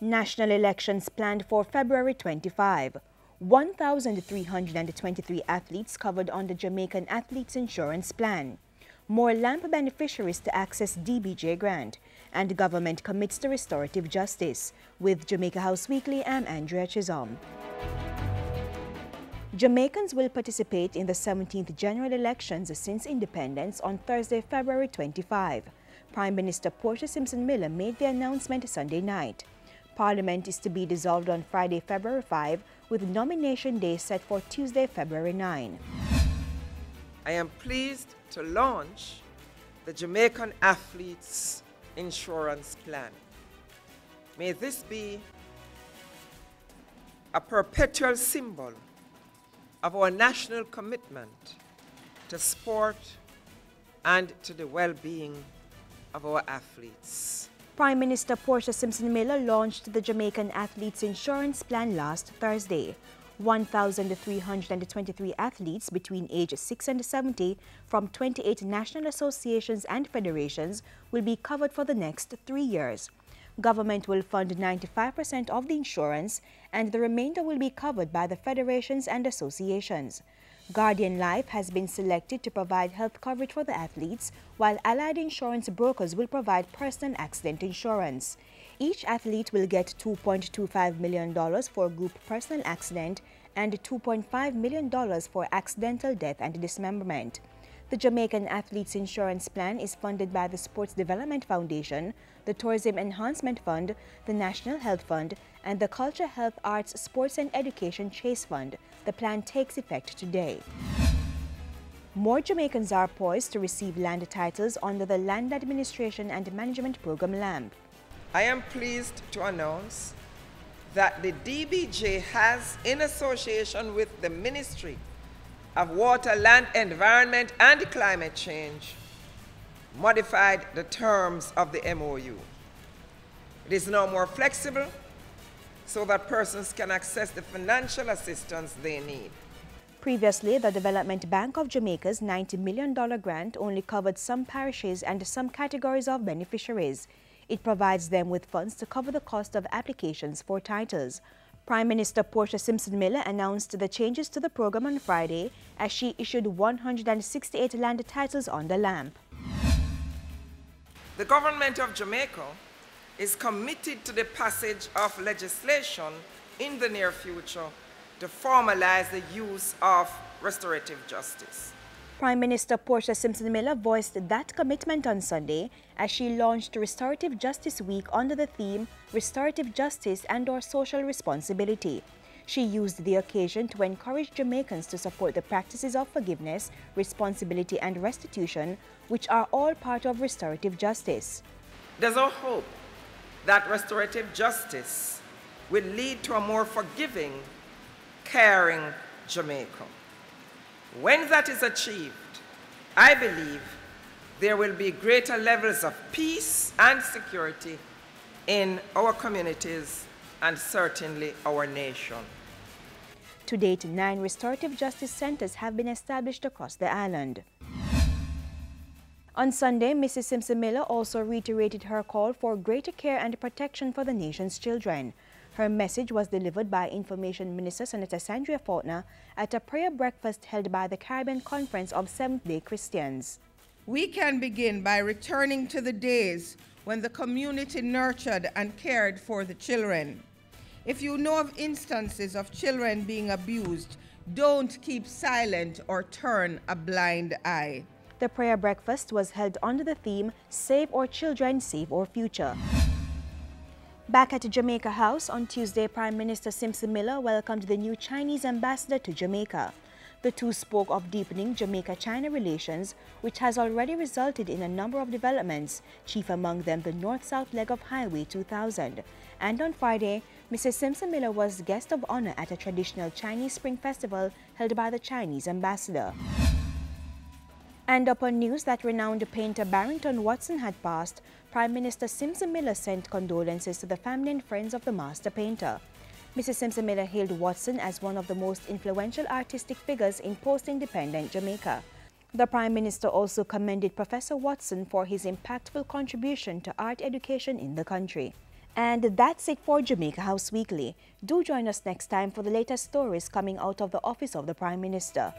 National elections planned for February 25. 1,323 athletes covered on the Jamaican Athletes Insurance Plan. More LAMP beneficiaries to access DBJ grant. And government commits to restorative justice. With Jamaica House Weekly, I'm Andrea Chisholm. Jamaicans will participate in the 17th general elections since independence on Thursday, February 25. Prime Minister Portia Simpson Miller made the announcement Sunday night. Parliament is to be dissolved on Friday, February 5, with nomination day set for Tuesday, February 9. I am pleased to launch the Jamaican Athletes Insurance Plan. May this be a perpetual symbol of our national commitment to sport and to the well-being of our athletes. Prime Minister Portia Simpson Miller launched the Jamaican Athletes Insurance Plan last Thursday. 1,323 athletes between age 6 and 70 from 28 national associations and federations will be covered for the next 3 years. Government will fund 95% of the insurance, and the remainder will be covered by the federations and associations. Guardian Life has been selected to provide health coverage for the athletes, while allied insurance brokers will provide personal accident insurance. Each athlete will get $2.25 million for group personal accident and $2.5 million for accidental death and dismemberment. The Jamaican Athletes Insurance Plan is funded by the Sports Development Foundation, the Tourism Enhancement Fund, the National Health Fund, and the Culture, Health, Arts, Sports and Education Chase Fund. The plan takes effect today. More Jamaicans are poised to receive land titles under the Land Administration and Management Program LAMP. I am pleased to announce that the DBJ has, in association with the Ministry of Water, Land, Environment and Climate Change, modified the terms of the MOU. It is now more flexible so that persons can access the financial assistance they need. Previously, the Development Bank of Jamaica's $90 million grant only covered some parishes and some categories of beneficiaries. It provides them with funds to cover the cost of applications for titles. Prime Minister Portia Simpson Miller announced the changes to the program on Friday as she issued 168 land titles on the LAMP. The government of Jamaica is committed to the passage of legislation in the near future to formalize the use of restorative justice. Prime Minister Portia Simpson Miller voiced that commitment on Sunday as she launched Restorative Justice Week under the theme Restorative Justice and/or Social Responsibility. She used the occasion to encourage Jamaicans to support the practices of forgiveness, responsibility and restitution, which are all part of restorative justice. There's a hope that restorative justice will lead to a more forgiving, caring Jamaica. When that is achieved, I believe there will be greater levels of peace and security in our communities and certainly our nation. To date, 9 restorative justice centers have been established across the island. On Sunday, Mrs. Simpson Miller also reiterated her call for greater care and protection for the nation's children. Her message was delivered by Information Minister Senator Sandria Faulkner at a prayer breakfast held by the Caribbean Conference of Seventh-day Christians. We can begin by returning to the days when the community nurtured and cared for the children. If you know of instances of children being abused, don't keep silent or turn a blind eye. The prayer breakfast was held under the theme, Save Our Children, Save Our Future. Back at Jamaica House on Tuesday, Prime Minister Simpson Miller welcomed the new Chinese ambassador to Jamaica. The two spoke of deepening Jamaica-China relations, which has already resulted in a number of developments, chief among them the north-south leg of Highway 2000. And on Friday, Mrs. Simpson Miller was guest of honor at a traditional Chinese Spring Festival held by the Chinese ambassador. And upon news that renowned painter Barrington Watson had passed, Prime Minister Simpson Miller sent condolences to the family and friends of the master painter. Mrs. Simpson Miller hailed Watson as one of the most influential artistic figures in post-independent Jamaica. The Prime Minister also commended Professor Watson for his impactful contribution to art education in the country. And that's it for Jamaica House Weekly. Do join us next time for the latest stories coming out of the office of the Prime Minister.